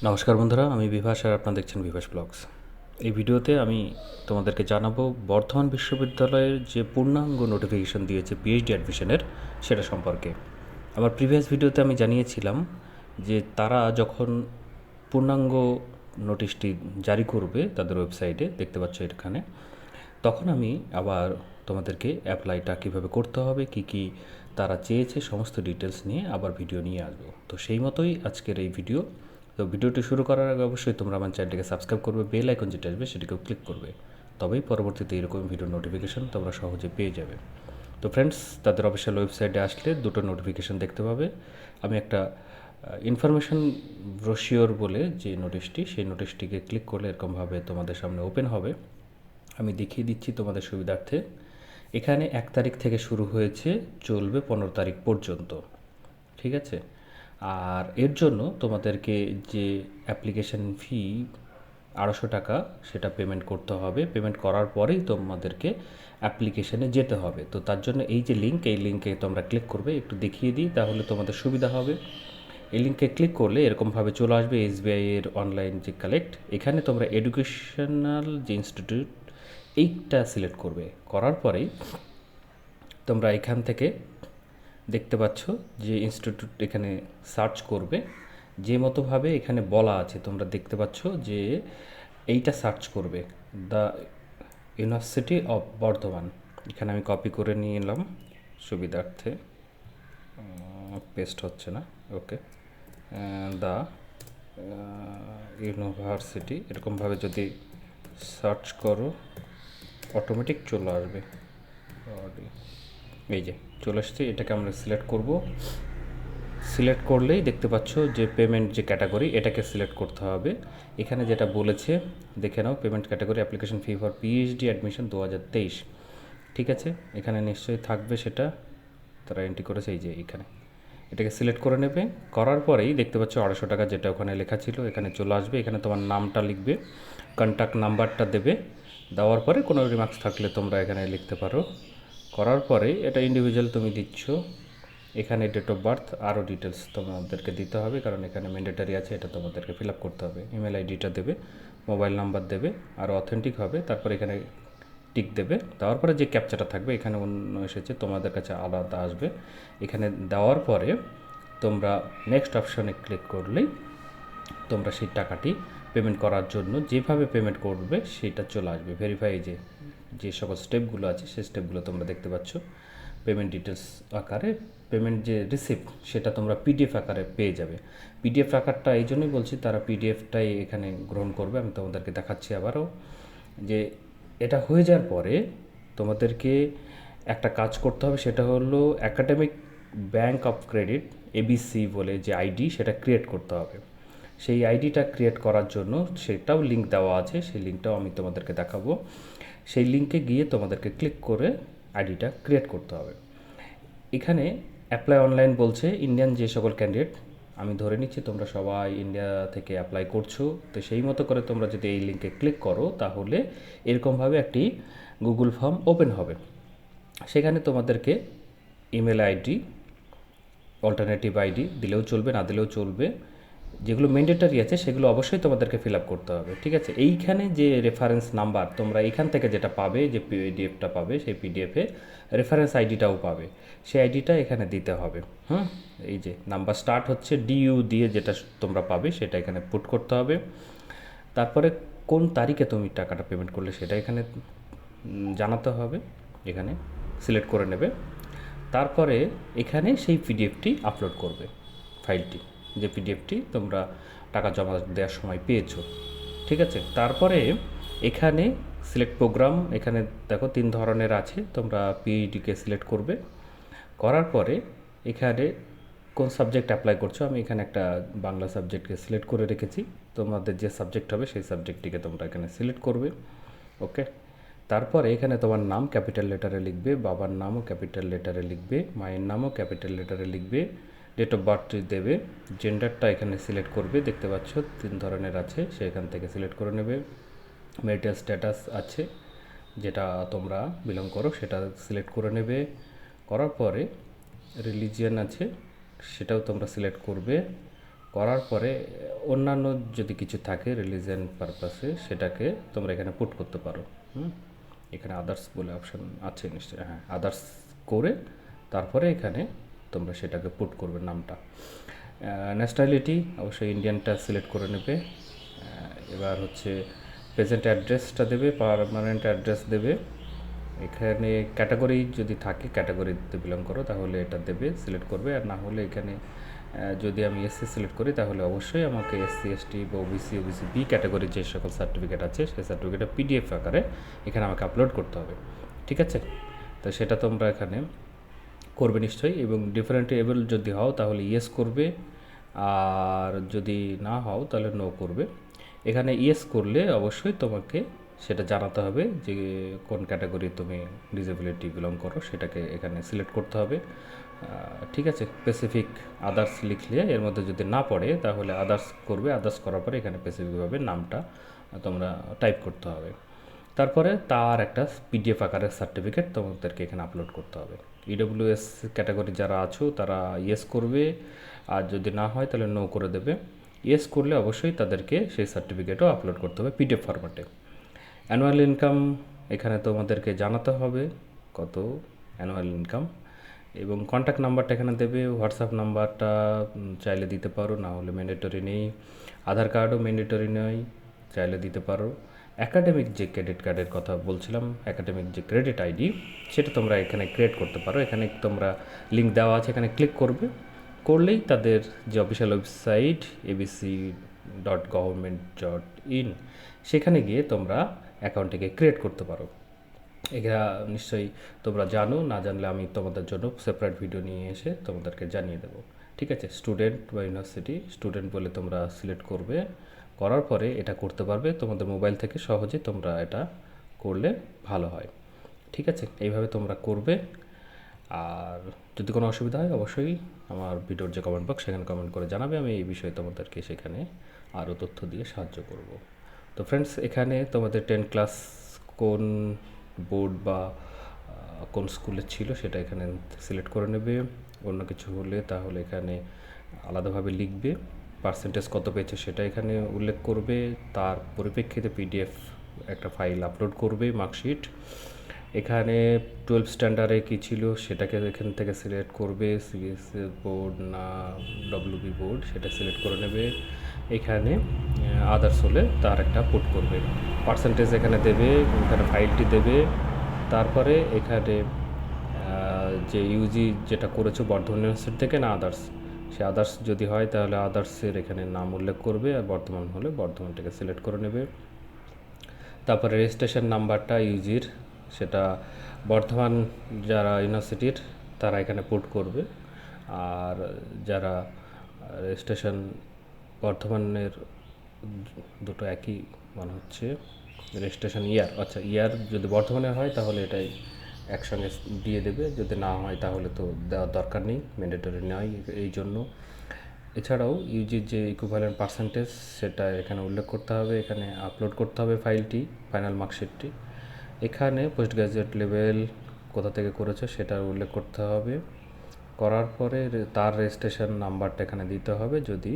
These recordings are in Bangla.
নমস্কার বন্ধুরা, আমি বিভাস আর আপনারা দেখছেন বিভাস ব্লগস। এই ভিডিওতে আমি তোমাদেরকে জানাবো বর্ধমান বিশ্ববিদ্যালয়ের যে পূর্ণাঙ্গ নোটিফিকেশন দিয়েছে পিএইচডি অ্যাডমিশনের সেটা সম্পর্কে। আমার প্রিভিয়াস ভিডিওতে আমি জানিয়েছিলাম যে তারা যখন পূর্ণাঙ্গ নোটিশটি জারি করবে তাদের ওয়েবসাইটে, দেখতে পাচ্ছ এখানে, তখন আমি আবার তোমাদেরকে অ্যাপ্লাইটা কীভাবে করতে হবে, কি কি তারা চেয়েছে সমস্ত ডিটেলস নিয়ে আবার ভিডিও নিয়ে আসবো। তো সেই মতোই আজকের এই ভিডিও। তো ভিডিওটি শুরু করার আগে অবশ্যই তোমরা আমার চ্যানেলটিকে সাবস্ক্রাইব করবে, বেল আইকন যেটা আসবে সেটিকেও ক্লিক করবে, তবেই পরবর্তীতে এরকম ভিডিও নোটিফিকেশন তোমরা সহজে পেয়ে যাবে। তো ফ্রেন্ডস, তাদের অফিসিয়াল ওয়েবসাইটে আসলে দুটো নোটিফিকেশন দেখতে পাবে। আমি একটা ইনফরমেশন ব্রোশিওর বলে যে নোটিশটি, সেই নোটিশটিকে ক্লিক করলে এরকমভাবে তোমাদের সামনে ওপেন হবে। আমি দেখিয়ে দিচ্ছি তোমাদের সুবিধার্থে। এখানে 1 তারিখ থেকে শুরু হয়েছে, চলবে 15 তারিখ পর্যন্ত, ঠিক আছে। আর এর জন্য তোমাদেরকে যে অ্যাপ্লিকেশন ফি 250 টাকা সেটা পেমেন্ট করতে হবে। পেমেন্ট করার পরেই তোমাদেরকে অ্যাপ্লিকেশনে যেতে হবে। তো তার জন্য এই যে লিঙ্ক, এই লিঙ্কে তোমরা ক্লিক করবে। একটু দেখিয়ে দিই তাহলে তোমাদের সুবিধা হবে। এই লিঙ্কে ক্লিক করলে এরকমভাবে চলে আসবে এসবিআই এর অনলাইন যে কালেক্ট। এখানে তোমরা এডুকেশনাল যে ইনস্টিটিউট এইটা সিলেক্ট করবে। করার পরেই তোমরা এখান থেকে দেখতে পাচ্ছ যে ইনস্টিটিউট এখানে সার্চ করবে। যে মতোভাবে এখানে বলা আছে তোমরা দেখতে পাচ্ছ যে এইটা সার্চ করবে, দ্য ইউনিভার্সিটি অফ বর্ধমান। এখানে আমি কপি করে নিয়ে এলাম সুবিধার্থে, পেস্ট হচ্ছে না, ওকে। দ্য ইউনিভার্সিটি এরকমভাবে যদি সার্চ করো অটোমেটিক চলে আসবে। এই যে চলে আসছে, এটাকে আমরা সিলেক্ট করব। সিলেক্ট করলেই দেখতে পাচ্ছ যে পেমেন্ট যে ক্যাটাগরি, এটাকে সিলেক্ট করতে হবে। এখানে যেটা বলেছে দেখে নাও, payment category application fee for PhD admission 2023, ঠিক আছে। এখানে নিশ্চয়ই থাকবে, সেটা তারা এন্ট্রি করেছে। এই যে এখানে এটাকে সিলেক্ট করে নেবে। করার পরেই দেখতে পাচ্ছ 250 টাকা যেটা ওখানে লেখা ছিল এখানে চলে আসবে। এখানে তোমার নামটা লিখবে, কন্ট্যাক্ট নাম্বারটা দেবে। দেওয়ার পরে কোনো রিমার্কস থাকলে তোমরা এখানে লিখতে পারো। করার পরে এটা ইন্ডিভিজুয়াল তুমি দিচ্ছ। এখানে ডেট অফ বার্থ আরও ডিটেলস তোমাদেরকে দিতে হবে, কারণ এখানে ম্যান্ডেটারি আছে, এটা তোমাদেরকে ফিল আপ করতে হবে। ইমেল আইডিটা দেবে, মোবাইল নাম্বার দেবে, আরও অথেন্টিক হবে। তারপর এখানে টিক দেবে। দেওয়ার পরে যে ক্যাপচাটা থাকবে এখানে অন্য এসেছে, তোমাদের কাছে আলাদা আসবে। এখানে দেওয়ার পরে তোমরা নেক্সট অপশনে ক্লিক করলেই তোমরা সেই টাকাটি পেমেন্ট করার জন্য যেভাবে পেমেন্ট করবে সেটা চলে আসবে। ভেরিফাই যে সকল স্টেপগুলো আছে সেই স্টেপগুলো তোমরা দেখতে পাচ্ছ। পেমেন্ট ডিটেলস আকারে পেমেন্ট যে রিসিপ্ট সেটা তোমরা পিডিএফ আকারে পেয়ে যাবে। পিডিএফ আকারটা এই জন্যই বলছি, তারা পিডিএফটাই এখানে গ্রহণ করবে। আমি তোমাদেরকে দেখাচ্ছি আবারও যে এটা হয়ে যাওয়ার পরে তোমাদেরকে একটা কাজ করতে হবে, সেটা হলো academic bank of credit ABC বলে যে আইডি, সেটা ক্রিয়েট করতে হবে। সেই আইডিটা ক্রিয়েট করার জন্য সেটাও লিঙ্ক দেওয়া আছে, সেই লিঙ্কটাও আমি তোমাদেরকে দেখাবো। সেই লিঙ্কে গিয়ে তোমাদেরকে ক্লিক করে আইডিটা ক্রিয়েট করতে হবে। এখানে অ্যাপ্লাই অনলাইন বলছে। ইন্ডিয়ান যে সকল ক্যান্ডিডেট, আমি ধরে নিচ্ছি তোমরা সবাই ইন্ডিয়া থেকে অ্যাপ্লাই করছো, তো সেই মতো করে তোমরা যদি এই লিঙ্কে ক্লিক করো তাহলে এরকমভাবে একটি গুগল ফর্ম ওপেন হবে। সেখানে তোমাদেরকে ইমেল আইডি, অল্টারনেটিভ আইডি দিলেও চলবে, না দিলেও চলবে। যেগুলো ম্যান্ডেটারি আছে সেগুলো অবশ্যই তোমাদেরকে ফিল আপ করতে হবে, ঠিক আছে। এইখানে যে রেফারেন্স নাম্বার তোমরা এখান থেকে যেটা পাবে, যে পিডিএফটা পাবে, সেই পিডিএফে রেফারেন্স আইডিটাও পাবে, সেই আইডিটা এখানে দিতে হবে। এই যে নাম্বার স্টার্ট হচ্ছে ডিইউ দিয়ে, যেটা তোমরা পাবে সেটা এখানে পুট করতে হবে। তারপরে কোন তারিখে তুমি টাকাটা পেমেন্ট করলে সেটা এখানে জানাতে হবে, এখানে সিলেক্ট করে নেবে। তারপরে এখানে সেই পিডিএফটি আপলোড করবে, ফাইলটি, যে পিডিএফটি তোমরা টাকা জমা দেওয়ার সময় পেয়েছো, ঠিক আছে। তারপরে এখানে সিলেক্ট প্রোগ্রাম, এখানে দেখো 3 ধরনের আছে, তোমরা পিইডিকে সিলেক্ট করবে। করার পরে এখানে কোন সাবজেক্ট অ্যাপ্লাই করছো, আমি এখানে একটা বাংলা সাবজেক্টকে সিলেক্ট করে রেখেছি। তোমাদের যে সাবজেক্ট হবে সেই সাবজেক্টটিকে তোমরা এখানে সিলেক্ট করবে, ওকে। তারপরে এখানে তোমার নাম ক্যাপিটাল লেটারে লিখবে, বাবার নামও ক্যাপিটাল লেটারে লিখবে, মায়ের নামও ক্যাপিটাল লেটারে লিখবে, ডেট অফ বার্থ দেবে, জেন্ডারটা এখানে সিলেক্ট করবে। দেখতে পাচ্ছ 3 ধরনের আছে, সেখান থেকে সিলেক্ট করে নেবে। ম্যারিটাল স্ট্যাটাস আছে, যেটা তোমরা বিলং করো সেটা সিলেক্ট করে নেবে। করার পরে রিলিজিয়ান আছে, সেটাও তোমরা সিলেক্ট করবে। করার পরে অন্যান্য যদি কিছু থাকে রিলিজিয়ান পারপাসে সেটাকে তোমরা এখানে পুট করতে পারো। এখানে আদার্স বলে অপশান আছে নিশ্চয়ই, হ্যাঁ আদার্স করে তারপরে এখানে তোমরা সেটাকে পুট করবে নামটা। ন্যাশনালিটি অবশ্যই ইন্ডিয়ানটা সিলেক্ট করে নেবে। এবার হচ্ছে প্রেজেন্ট অ্যাড্রেসটা দেবে, পারমানেন্ট অ্যাড্রেস দেবে। এখানে ক্যাটাগরি যদি থাকে, ক্যাটাগরিতে বিলং করো তাহলে এটা দেবে, সিলেক্ট করবে। আর না হলে এখানে যদি আমি এসসি সিলেক্ট করি তাহলে অবশ্যই আমাকে এসসি এসটি বা ওবিসি বি ক্যাটাগরির যে সকল সার্টিফিকেট আছে সেই সার্টিফিকেটটা পিডিএফ আকারে এখানে আমাকে আপলোড করতে হবে, ঠিক আছে? তো সেটা তোমরা এখানে করবে নিশ্চয়ই। এবং ডিফারেন্ট এবল যদি হও তাহলে ইয়েস করবে, আর যদি না হও তাহলে নো করবে। এখানে ইয়েস করলে অবশ্যই তোমাকে সেটা জানাতে হবে যে কোন ক্যাটাগরি তুমি ডিসেবিলিটি বিলং করো, সেটাকে এখানে সিলেক্ট করতে হবে, ঠিক আছে? স্পেসিফিক আদার্স লিখলে এর মধ্যে যদি না পড়ে তাহলে আদার্স করবে, আদার্স করার পরে এখানে স্পেসিফিকভাবে নামটা তোমরা টাইপ করতে হবে। তারপরে তার একটা পিডিএফ আকারের সার্টিফিকেট তোমাদেরকে এখানে আপলোড করতে হবে। ইডব্লিউএস ক্যাটাগরি যারা আছো তারা ইয়েস করবে, আর যদি না হয় তাহলে নো করে দেবে। ইয়েস করলে অবশ্যই তাদেরকে সেই সার্টিফিকেটও আপলোড করতে হবে পিডিএফ ফরম্যাটে। অ্যানুয়াল ইনকাম এখানে তোমাদেরকে জানাতে হবে কত অ্যানুয়াল ইনকাম, এবং কন্ট্যাক্ট নাম্বারটা এখানে দেবে। হোয়াটসঅ্যাপ নাম্বারটা চাইলে দিতে পারো, না হলে ম্যান্ডেটরি নেই। আধার কার্ডও ম্যান্ডেটরি নেই, চাইলে দিতে পারো। অ্যাকাডেমিক যে ক্রেডিট কার্ডের কথা বলছিলাম, অ্যাকাডেমিক যে ক্রেডিট আইডি, সেটা তোমরা এখানে ক্রিয়েট করতে পারো। এখানে তোমরা লিঙ্ক দেওয়া আছে, এখানে ক্লিক করবে, করলেই তাদের যে অফিসিয়াল ওয়েবসাইট abc.government.in সেখানে গিয়ে তোমরা অ্যাকাউন্টটিকে ক্রিয়েট করতে পারো। এটা নিশ্চয়ই তোমরা জানো, না জানলে আমি তোমাদের জন্য সেপারেট ভিডিও নিয়ে এসে তোমাদেরকে জানিয়ে দেবো, ঠিক আছে? স্টুডেন্ট বা ইউনিভার্সিটি স্টুডেন্ট বলে তোমরা সিলেক্ট করবে, করার পরে এটা করতে পারবে তোমাদের মোবাইল থেকে সহজে। তোমরা এটা করলে ভালো হয়, ঠিক আছে? এইভাবে তোমরা করবে। আর যদি কোনো অসুবিধা হয় অবশ্যই আমার ভিডিওর যে কমেন্ট বক্স সেখানে কমেন্ট করে জানাবে, আমি এই বিষয়ে তোমাদেরকে সেখানে আরও তথ্য দিয়ে সাহায্য করব। তো ফ্রেন্ডস, এখানে তোমাদের 10 ক্লাস কোন বোর্ড বা কোন স্কুলে ছিল সেটা এখানে সিলেক্ট করে নেবে। অন্য কিছু হলে তাহলে এখানে আলাদাভাবে লিখবে। পার্সেন্টেজ কত পেয়েছে সেটা এখানে উল্লেখ করবে। তার পরিপ্রেক্ষিতে পিডিএফ একটা ফাইল আপলোড করবে, মার্কশিট। এখানে 12 স্ট্যান্ডার্ডে কী ছিল সেটাকে এখান থেকে সিলেক্ট করবে, সিবিএসসি বোর্ড না ডব্লিউবি বোর্ড সেটা সিলেক্ট করে নেবে। এখানে আদার্স হলে তার একটা পুট করবে, পার্সেন্টেজ এখানে দেবে, এখানে ফাইলটি দেবে। তারপরে এখানে যে ইউজি যেটা করেছো বর্ধমান ইউনিভার্সিটি থেকে না আদার্স, সে আদার্স যদি হয় তাহলে আদার্সের এখানে নাম উল্লেখ করবে, আর বর্ধমান হলে বর্ধমানটাকে সিলেক্ট করে নেবে। তারপরে রেজিস্ট্রেশন নাম্বারটা ইউজির সেটা বর্ধমান যারা ইউনিভার্সিটির তারা এখানে পুট করবে, আর যারা রেজিস্ট্রেশন বর্ধমানের দুটো একই মনে হচ্ছে, রেজিস্ট্রেশন ইয়ার, আচ্ছা ইয়ার যদি বর্ধমানের হয় তাহলে এটাই একসঙ্গে দিয়ে দেবে, যদি না হয় তাহলে তো দেওয়ার দরকার নেই, ম্যান্ডেটরি নয় এই জন্য। এছাড়াও ইউজির যে ইকুইভ্যালেন্ট পার্সেন্টেজ সেটা এখানে উল্লেখ করতে হবে, এখানে আপলোড করতে হবে ফাইলটি, ফাইনাল মার্কশিটটি। এখানে পোস্ট গ্রাজুয়েট লেভেল কোথা থেকে করেছে সেটা উল্লেখ করতে হবে। করার পরে তার রেজিস্ট্রেশন নাম্বারটা এখানে দিতে হবে যদি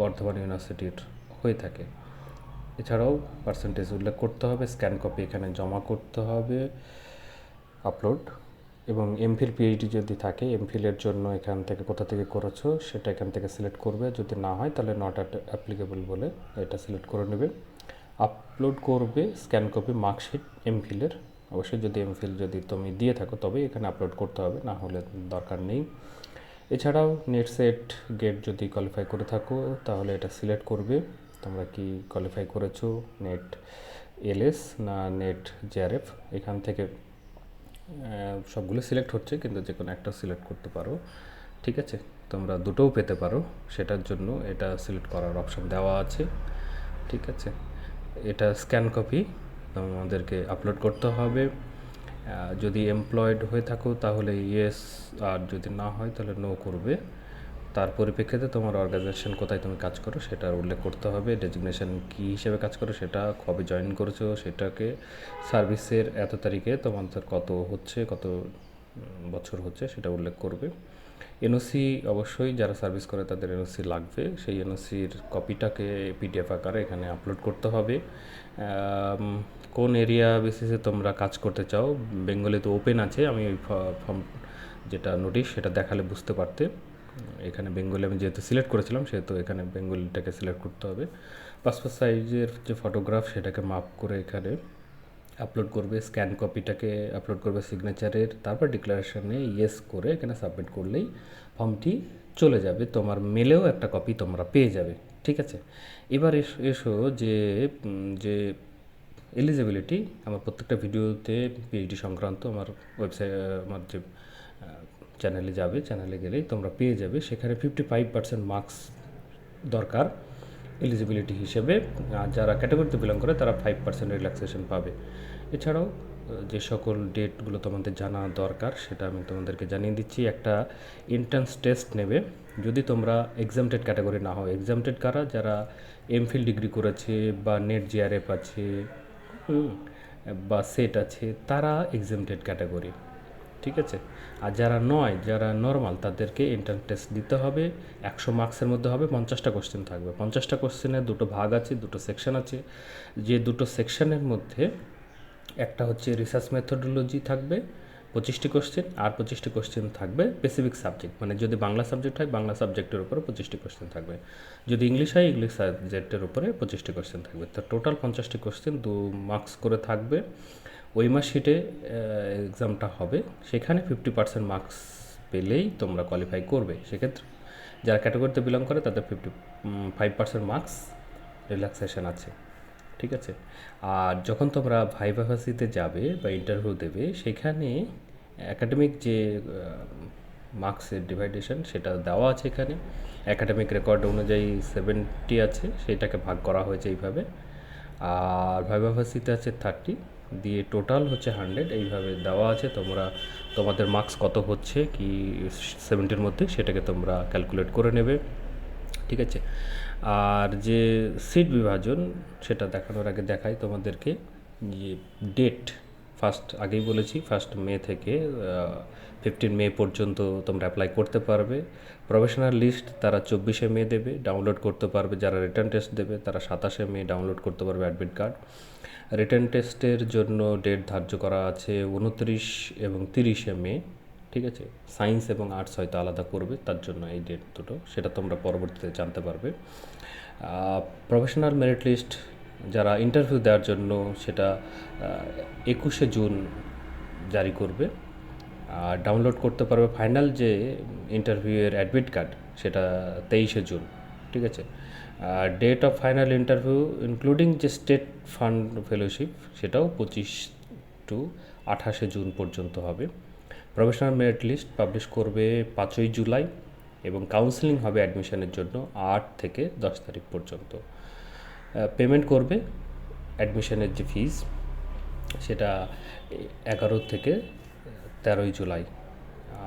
বর্ধমান ইউনিভার্সিটির হয়ে থাকে। এছাড়াও পার্সেন্টেজ উল্লেখ করতে হবে, স্ক্যান কপি এখানে জমা করতে হবে, আপলোড। এবং এমফিল পিএইচডি যদি থাকে এমফিলের জন্য এখান থেকে কোথা থেকে করেছো সেটা এখান থেকে সিলেক্ট করবে, যদি না হয় তাহলে নট অ্যাপ্লিকেবল বলে এটা সিলেক্ট করে নেবে। আপলোড করবে স্ক্যান কপি মার্কশিট এমফিলের, অবশ্যই যদি এমফিল যদি তুমি দিয়ে থাকো তবে এখানে আপলোড করতে হবে, না হলে দরকার নেই। এছাড়াও নেট সেট গেট যদি কোয়ালিফাই করে থাকো তাহলে এটা সিলেক্ট করবে, তোমরা কি কোয়ালিফাই করেছো নেট এলএস না নেট জেআরএফ। এখান থেকে সবগুলো সিলেক্ট হচ্ছে, কিন্তু যে কোনো একটা সিলেক্ট করতে পারো, ঠিক আছে? তোমরা দুটোও পেতে পারো, সেটার জন্য এটা সিলেক্ট করার অপশন দেওয়া আছে, ঠিক আছে? এটা স্ক্যান কপি তোমাদেরকে আপলোড করতে হবে। যদি এমপ্লয়েড হয়ে থাকো তাহলে ইয়েস, আর যদি না হয় তাহলে নো করবে। তার পরিপ্রেক্ষিতে তোমার অর্গানাইজেশন কোথায় তুমি কাজ করো সেটা উল্লেখ করতে হবে, ডেজিগনেশন কী হিসেবে কাজ করো, সেটা কবে জয়েন করেছো, সেটাকে সার্ভিসের এত তারিখে তোমাদের কত হচ্ছে, কত বছর হচ্ছে সেটা উল্লেখ করবে। এনওসি অবশ্যই যারা সার্ভিস করে তাদের এনওসি লাগবে। সেই এনওসির কপিটাকে পিডিএফ আকারে এখানে আপলোড করতে হবে। কোন এরিয়া বেসিসে তোমরা কাজ করতে চাও, বেঙ্গলে তো ওপেন আছে, আমি ওই ফর্ম যেটা নোটিশ সেটা দেখালে বুঝতে পারতে। এখানে বেঙ্গলি আমি যেহেতু সিলেক্ট করেছিলাম সেহেতু এখানে বেঙ্গলিটাকে সিলেক্ট করতে হবে। পাসপোর্ট সাইজের যে ফটোগ্রাফ সেটাকে মাপ করে এখানে আপলোড করবে, স্ক্যান কপিটাকে আপলোড করবে সিগনেচারের, তারপর ডিক্লারেশনে ইয়েস করে এখানে সাবমিট করলেই ফর্মটি চলে যাবে, তোমার মেলেও একটা কপি তোমরা পেয়ে যাবে। ঠিক আছে, এবার এসো যে যে এলিজিবিলিটি, আমার প্রত্যেকটা ভিডিওতে পিএইচডি সংক্রান্ত আমার ওয়েবসাইট, আমার যে চ্যানেলে যাবে, চ্যানেলে গেলেই তোমরা পেয়ে যাবে, সেখানে 55% মার্কস দরকার এলিজিবিলিটি হিসেবে। আর যারা ক্যাটাগরিতে বিলং করে তারা 5% রিল্যাক্সেশন পাবে। এছাড়াও যে সকল ডেটগুলো তোমাদের জানা দরকার সেটা আমি তোমাদেরকে জানিয়ে দিচ্ছি। একটা এন্ট্রান্স টেস্ট নেবে যদি তোমরা এক্সামটেড ক্যাটাগরি না হও। এক্সামটেড কারা, যারা এমফিল ডিগ্রি করেছে বা নেট জিআরএফ আছে বা সেট আছে, তারা এক্সামটেড ক্যাটাগরি। ঠিক আছে, আর যারা নয়, যারা নর্মাল, তাদেরকে এন্ট্রান্স টেস্ট দিতে হবে। 100 মার্কসের মধ্যে হবে, 50টা কোশ্চেন থাকবে। 50টা কোশ্চেনের দুটো ভাগ আছে, দুটো সেকশন আছে। যে দুটো সেকশনের মধ্যে একটা হচ্ছে রিসার্চ মেথোডোলজি থাকবে 25টি কোশ্চেন, আর 25টি কোশ্চেন থাকবে স্পেসিফিক সাবজেক্ট, মানে যদি বাংলা সাবজেক্ট হয় বাংলা সাবজেক্টের উপরে 25টি কোশ্চেন থাকবে, যদি ইংলিশ হয় ইংলিশ সাবজেক্টের উপরে 25টি কোশ্চেন থাকবে। তো টোটাল 50টি কোশ্চেন 2 মার্কস করে থাকবে। ওই মার্কশিটে এক্সামটা হবে, সেখানে 50% মার্কস পেলেই তোমরা কোয়ালিফাই করবে। সেক্ষেত্রে যারা ক্যাটাগরিতে বিলং করে তাদের 55% মার্কস রিল্যাক্সেশন আছে। ঠিক আছে, আর যখন তোমরা ভাইভা ভার্সিটিতে যাবে বা ইন্টারভিউ দেবে, সেখানে অ্যাকাডেমিক যে মার্কসের ডিভাইডেশন সেটা দেওয়া আছে এখানে। অ্যাকাডেমিক রেকর্ড অনুযায়ী 70 আছে, সেটাকে ভাগ করা হয়েছে এইভাবে। আর ভাইভা ভার্সিটিতে আছে 30, দিয়ে টোটাল হচ্ছে 100, এইভাবে দেওয়া আছে। তোমরা তোমাদের মার্কস কত হচ্ছে কি 70-র মধ্যে, সেটাকে তোমরা ক্যালকুলেট করে নেবে। ঠিক আছে, আর যে সিট বিভাজন সেটা দেখানোর আগে দেখাই তোমাদেরকে যে ডেট। আগেই বলেছি 1 মে থেকে 15 মে পর্যন্ত তোমরা অ্যাপ্লাই করতে পারবে। প্রফেশনাল লিস্ট তারা 24 মে দেবে, ডাউনলোড করতে পারবে। যারা রিটার্ন টেস্ট দেবে তারা 27 মে ডাউনলোড করতে পারবে অ্যাডমিট কার্ড। রিটার্ন টেস্টের জন্য ডেট ধার্য করা আছে 29 এবং 30 মে। ঠিক আছে, সায়েন্স এবং আর্টস হয়তো আলাদা করবে, তার জন্য এই ডেট দুটো, সেটা তোমরা পরবর্তীতে জানতে পারবে। প্রফেশনাল মেরিট লিস্ট যারা ইন্টারভিউ দেওয়ার জন্য সেটা 21 জুন জারি করবে। আর ডাউনলোড করতে পারবে ফাইনাল যে ইন্টারভিউয়ের অ্যাডমিট কার্ড, সেটা 23 জুন। ঠিক আছে, আর date of final interview including যে স্টেট ফান্ড ফেলোশিপ সেটাও 25 টু 28 জুন পর্যন্ত হবে। প্রফেশনাল মেরিট লিস্ট পাবলিশ করবে 5 জুলাই এবং কাউন্সেলিং হবে অ্যাডমিশনের জন্য 8 থেকে 10 তারিখ পর্যন্ত। পেমেন্ট করবে অ্যাডমিশনের যে ফিস সেটা 11 থেকে 13 জুলাই,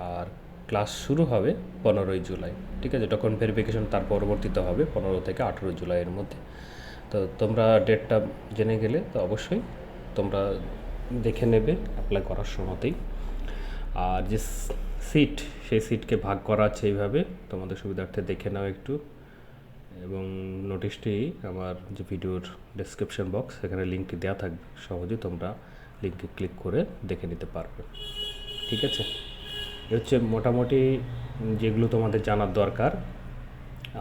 আর ক্লাস শুরু হবে 15 জুলাই। ঠিক আছে, যখন ভেরিফিকেশন তার পরবর্তীতে হবে 15 থেকে 18 জুলাইয়ের মধ্যে। তো তোমরা ডেটটা জেনে গেলে তো অবশ্যই তোমরা দেখে নেবে অ্যাপ্লাই করার সময়তেই। আর যে সিট, সেই সিটকে ভাগ করা আছে এইভাবে, তোমাদের সুবিধার্থে দেখে নাও একটু। এবং নোটিশটি আমার যে ভিডিওর ডেসক্রিপশন বক্স, সেখানে লিঙ্ক দেওয়া থাকবে, সহজে তোমরা লিঙ্কে ক্লিক করে দেখে নিতে পারবে। ঠিক আছে, এ হচ্ছে মোটামুটি যেগুলো তোমাদের জানার দরকার।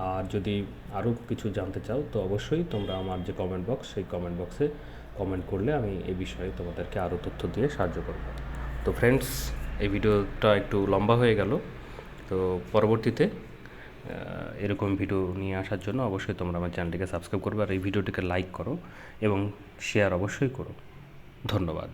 আর যদি আরও কিছু জানতে চাও তো অবশ্যই তোমরা আমার যে কমেন্ট বক্স, সেই কমেন্ট বক্সে কমেন্ট করলে আমি এই বিষয়ে তোমাদেরকে আরও তথ্য দিয়ে সাহায্য করব। তো ফ্রেন্ডস, এই ভিডিওটা একটু লম্বা হয়ে গেল, তো পরবর্তীতে এরকম ভিডিও নিয়ে আসার জন্য অবশ্যই তোমরা আমার চ্যানেলটিকে সাবস্ক্রাইব করবে, আর এই ভিডিওটিকে লাইক করো এবং শেয়ার অবশ্যই করো। ধন্যবাদ।